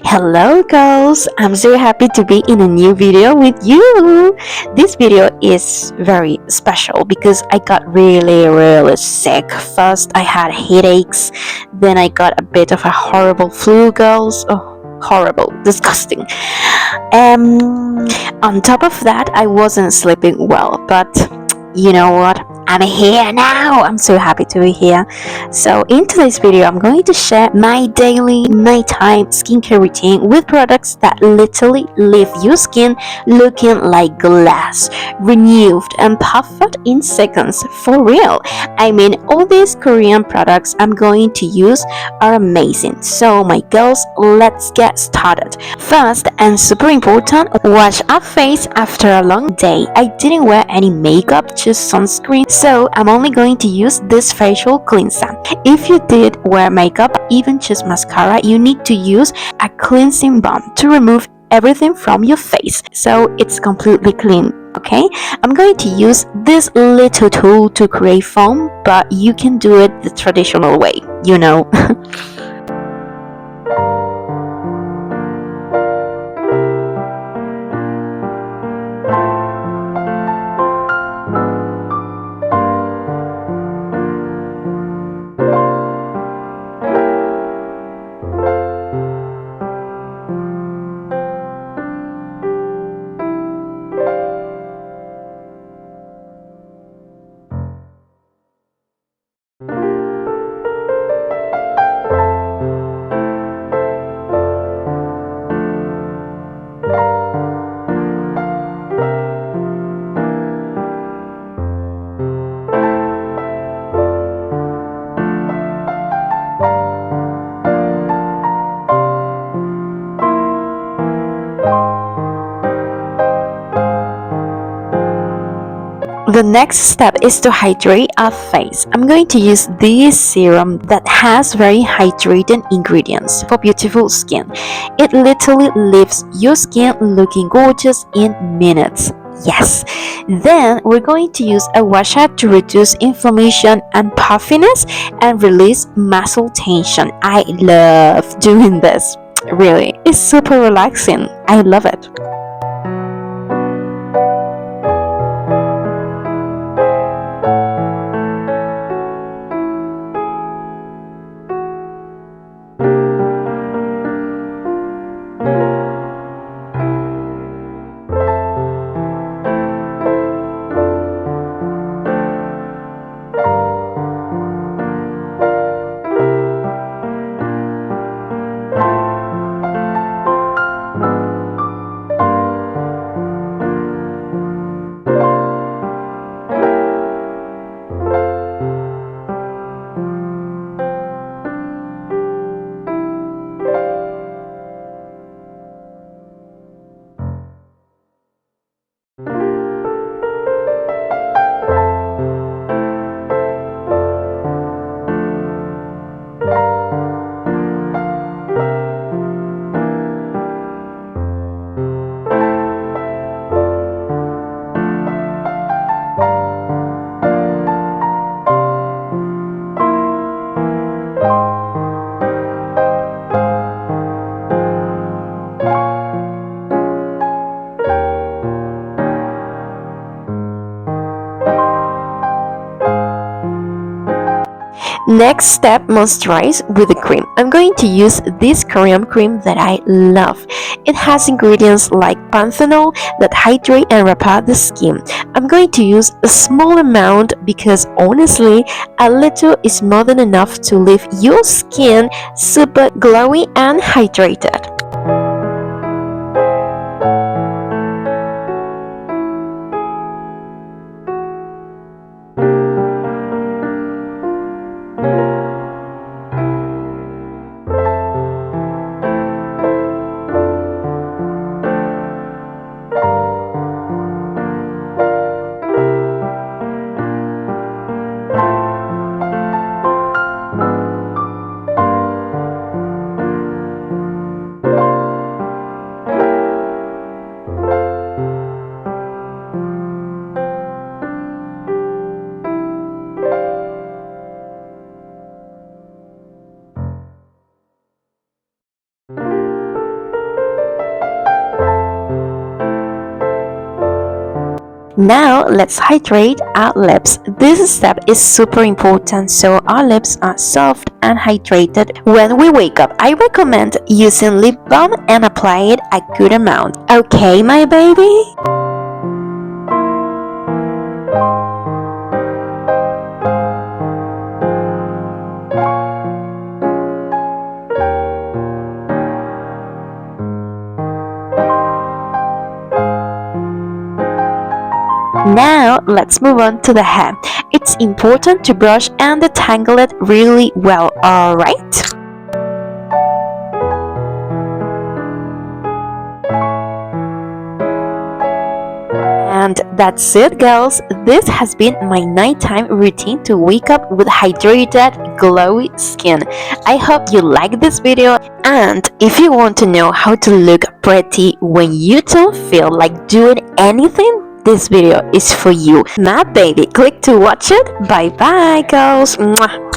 Hello girls, I'm so happy to be in a new video with you. This video is very special because I got really sick. First I had headaches, then I got a bit of a horrible flu, girls. Oh, horrible, disgusting. On top of that, I wasn't sleeping well, but you know what? I'm here now. I'm so happy to be here. So in today's video, I'm going to share my daily nighttime skincare routine with products that literally leave your skin looking like glass, renewed and perfect in seconds. For real. I mean, all these Korean products I'm going to use are amazing. So my girls, let's get started. First and super important, wash our face after a long day. I didn't wear any makeup, just sunscreen, so I'm only going to use this facial cleanser. If you did wear makeup, even just mascara, you need to use a cleansing balm to remove everything from your face so it's completely clean. Okay, I'm going to use this little tool to create foam, but you can do it the traditional way, you know. The next step is to hydrate our face. I'm going to use this serum that has very hydrating ingredients for beautiful skin. It literally leaves your skin looking gorgeous in minutes. Yes. Then we're going to use a washer to reduce inflammation and puffiness and release muscle tension. I love doing this. Really, it's super relaxing. I love it. Next step, moisturize with a cream. I'm going to use this Korean cream that I love. It has ingredients like panthenol that hydrate and repair the skin. I'm going to use a small amount because honestly, a little is more than enough to leave your skin super glowy and hydrated. Now let's hydrate our lips. This step is super important so our lips are soft and hydrated when we wake up. I recommend using lip balm and apply it a good amount. Okay, my baby? Now let's move on to the hair. It's important to brush and detangle it really well, alright? And that's it, girls. This has been my nighttime routine to wake up with hydrated, glowy skin. I hope you like this video, and if you want to know how to look pretty when you don't feel like doing anything, this video is for you. My baby, click to watch it. Bye bye, girls. Mwah.